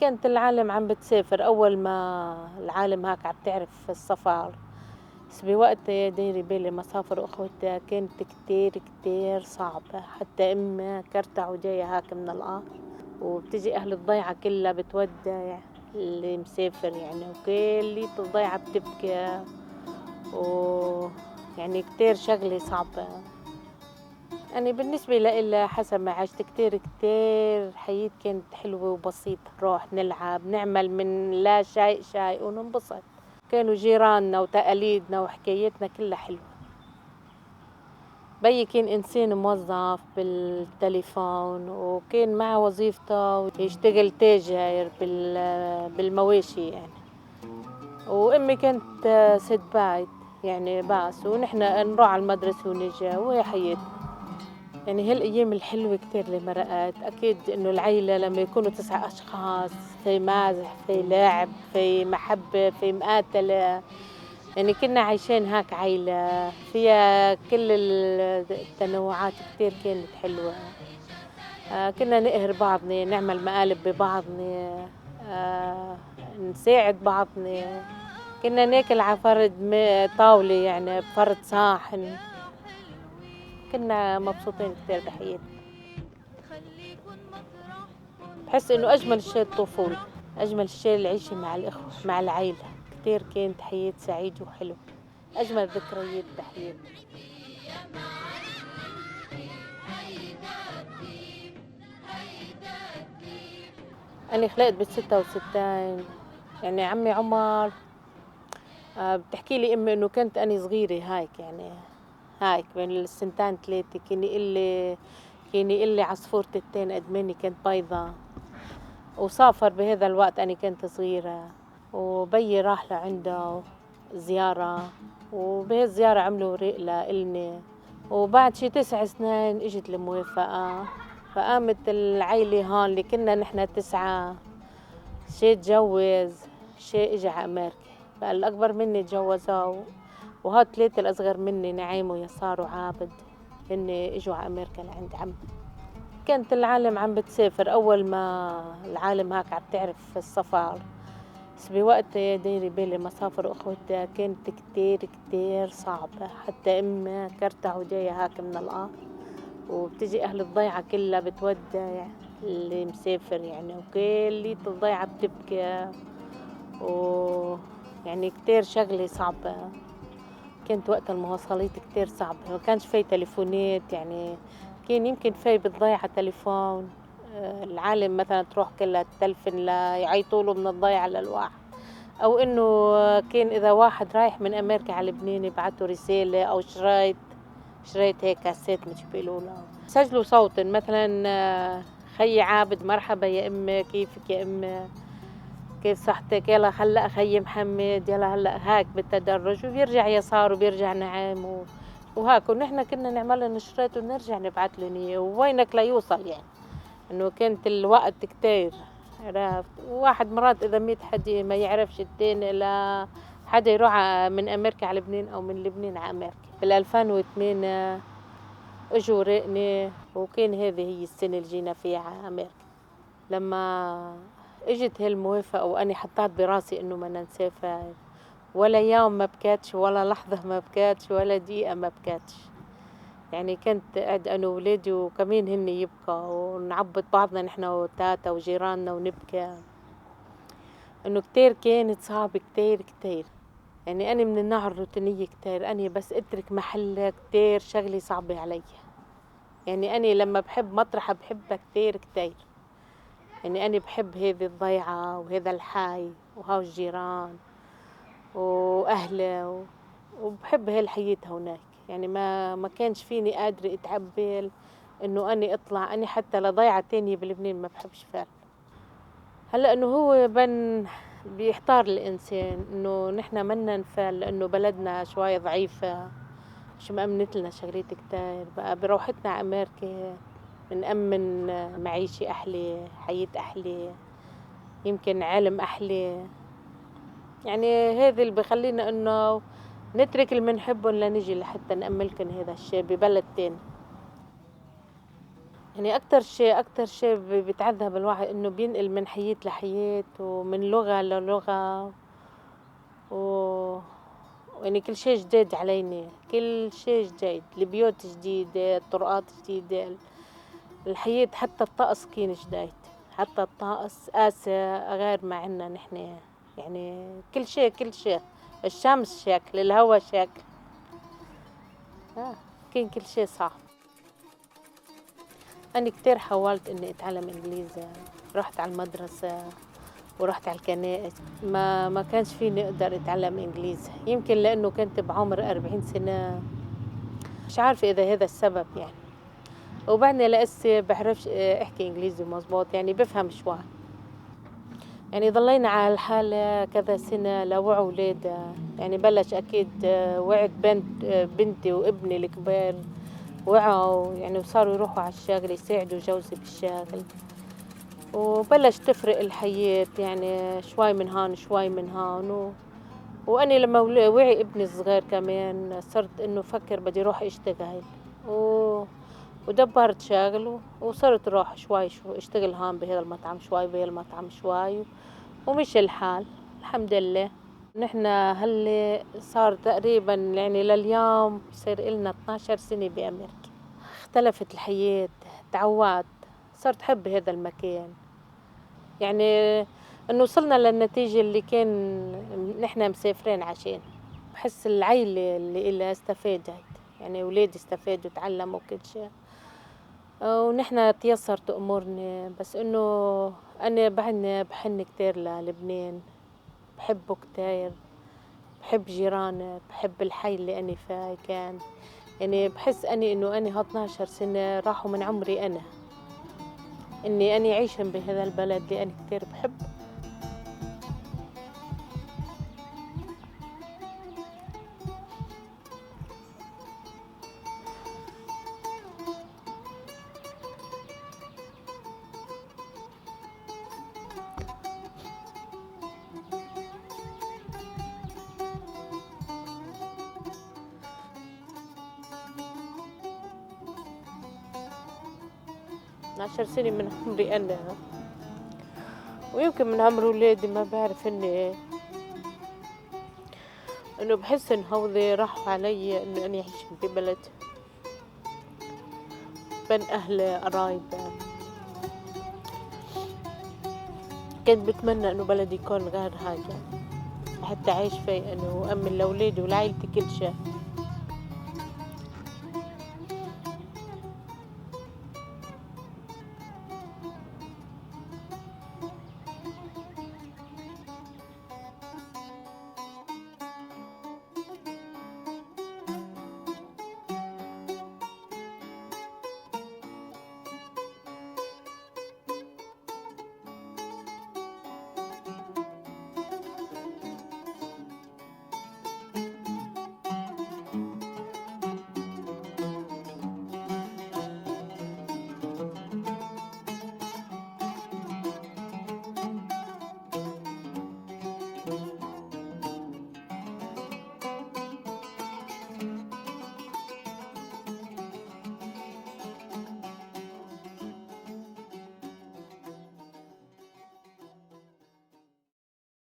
كانت العالم عم بتسافر أول ما العالم هاك عم تعرف السفر. بس بوقت ديري بالي مسافر أخوتها كانت كتير كتير صعبة، حتى إمي كرتع وجاية هاك من القهر، وبتجي أهل الضيعة كلها بتودع اللي مسافر يعني، وكل الضيعة بتبكي، ويعني كتير شغلة صعبة. يعني بالنسبة لإلها حسب ما عشت كتير كتير حياتي كانت حلوة وبسيطة، نروح نلعب نعمل من لا شيء وننبسط. كانوا جيراننا وتقاليدنا وحكايتنا كلها حلوة. بيي كان إنسان موظف بالتليفون، وكان معه وظيفته يشتغل تاجر بالمواشي يعني. وأمي كانت ست بايت يعني بس، ونحن نروح على المدرسة ونجي وهي حياتنا. يعني هالأيام الحلوة كتير اللي مرقت، أكيد إنه العيلة لما يكونوا 9 أشخاص، في مازح، في لعب، في محبة، في مقاتلة، يعني كنا عايشين هاك عيلة فيها كل التنوعات كتير كانت حلوة. كنا نقهر بعضنا، نعمل مقالب ببعضنا، نساعد بعضنا، كنا ناكل على فرد طاولة يعني بفرد صاحن. كنا مبسوطين كتير بحياتنا. بحس إنه أجمل شيء الطفولة، أجمل شيء العيشة مع الإخوة مع العيلة، كتير كانت حياة سعيدة وحلوة، أجمل ذكريات بحياتي. أنا خلقت بال66، يعني عمي عمر بتحكي لي أمي إنه كنت أنا صغيرة هايك يعني، هايك بين السنتين 3 كان يقلي عصفورة التين قد مني كانت بيضة، وسافر بهذا الوقت أنا كنت صغيرة، وبيي راح لعنده زيارة، وبهالزيارة عملوا رحلة إلنا، وبعد شي 9 سنين إجت الموافقة، فقامت العيلة هون اللي كنا نحن 9، شي تجوز، شي إجا على أمريكا، فالأكبر مني تجوزوا، وهاد 3 الأصغر مني نعيم ويسار وعابد هن إجوا على أمريكا لعند عمي. كانت العالم عم بتسافر أول ما العالم هاك عم تعرف السفر. بس بوقت ديري بالي مسافر أخوتها كانت كتير كتير صعبة، حتى إمي كرتع وجاية هاك من القهر، وبتجي أهل الضيعة كلها بتودع اللي مسافر يعني، وكل الضيعة بتبكي، ويعني كتير شغلة صعبة. كانت وقت المواصلات كتير صعبة، ما كانش في تليفونات يعني، كان يمكن في بالضيعة تليفون، العالم مثلا تروح كلها تلفن يعيطوا له من الضيعة للواحد، أو إنه كان إذا واحد رايح من أمريكا على لبنان يبعتوا رسالة أو شريط هيك كاسيت مش بيقولوا له، سجلوا صوت مثلا خي عابد مرحبا يا أمي، كيفك يا أمي، كيف صحتك، يلا هلا خي محمد، يلا هلا هاك بالتدرج، وبيرجع يسار وبيرجع نعم وهاك، ونحن كنا نعمل لنا شريط ونرجع نبعث لهم اياه، ووينك ليوصل يعني، انه كانت الوقت كتير عرفت. وواحد مرات اذا ميت حدا ما يعرفش التاني، لا حدا يروح من امريكا على لبنان او من لبنان على امريكا. بال 2008 اجوا رقني، وكان هذه هي السنة اللي جينا فيها على امريكا. لما اجت هالموافقة وأنا حطيت براسي إنه بدنا نسافر، ولا يوم ما بكتش، ولا لحظة ما بكتش، ولا دقيقة ما بكتش. يعني كنت قاعد أنا وولادي وكمان هن يبكوا، ونعبط بعضنا نحن وتاتا وجيراننا ونبكي. إنه كتير كانت صعبة كتير كتير. يعني أنا من النوع الروتينية كتير، أنا بس أترك محل كتير شغلة صعبة علي. يعني أنا لما بحب مطرحة بحبها كتير كتير. يعني أنا بحب هذه الضيعة وهذا الحي وهاو الجيران وأهله، وبحب هالحياة هناك. يعني ما كانش فيني قادرة أتقبل إنه أنا أطلع، أنا حتى لضيعة تانية بلبنان ما بحبش فعلا. هلا إنه هو بيحتار الإنسان إنه نحنا منا نفعل، لأنه بلدنا شوي ضعيفة، مش مأمنت لنا شغلات كتير، بقى بروحتنا على أمريكا بنأمن معيشة أحلى، حياة أحلى، يمكن علم أحلى. يعني هذا اللي بخلينا إنه نترك اللي بنحبهم لنجي لحتى نأملكن هذا الشيء ببلد تاني. يعني أكتر شي بيتعذّب الواحد إنه بينقل من حياة لحياة ومن لغة للغة و ويعني كل شي جديد علينا، كل شي جديد، البيوت جديدة، الطرقات جديدة، الحياة حتى الطقس كان جديد، حتى الطقس قاسي غير ما عنا نحن، يعني كل شي، الشمس شكل، الهوا شكل، آه، كان كل شي صعب. أنا كتير حاولت إني أتعلم إنجليزي، رُحت على المدرسة ورُحت على الكنائس، ما كانش فيني أقدر أتعلم إنجليزي، يمكن لإنه كنت بعمر 40 سنة، مش عارفة إذا هذا السبب يعني، وبعدني لسه باعرفش أحكي إنجليزي مضبوط، يعني بافهم شوي، يعني ضلينا على الحالة كذا سنة لوعوا ولادة، يعني بلش أكيد وعت بنتي وابني الكبار وعوا يعني وصاروا يروحوا على الشغل يساعدوا جوزي بالشغل. وبلش تفرق الحياة يعني شوي من هون شوي من هون وأني لما وعي ابني الصغير كمان صرت إنه فكر بدي أروح أشتغل و... ودبرت شغل وصرت أروح شوي أشتغل هون بهذا المطعم شوي بهذا المطعم شوي ومشي الحال الحمد لله. نحن هلي صار تقريبا يعني لليوم صار إلنا 12 سنة بأمريكا. اختلفت الحياة، تعودت، صرت أحب هذا المكان، يعني إنه وصلنا للنتيجة اللي كان نحن مسافرين عشان بحس العيلة اللي إلها استفادت، يعني ولادي استفادوا تعلموا كل شيء ونحن تيسرت أمورنا، بس إنه أنا بعدني بحن كتير للبنان، بحبه كتير، بحب جيراني، بحب الحي اللي أنا فيه كان، يعني بحس أني إنه أنا ها 12 سنة راحوا من عمري أنا، إني أنا عايشة بهذا البلد اللي أنا كتير بحبه. عشر سنين من عمري أنا ويمكن من عمر ولادي ما بعرف إنه بحس إن هوذي راحوا علي إنه أنا أعيش ببلد بين أهلي قرايبي، كنت بتمنى إنه بلدي يكون غير هيك حتى أعيش فيه أنا وأمن لأولادي ولعيلتي كل شي.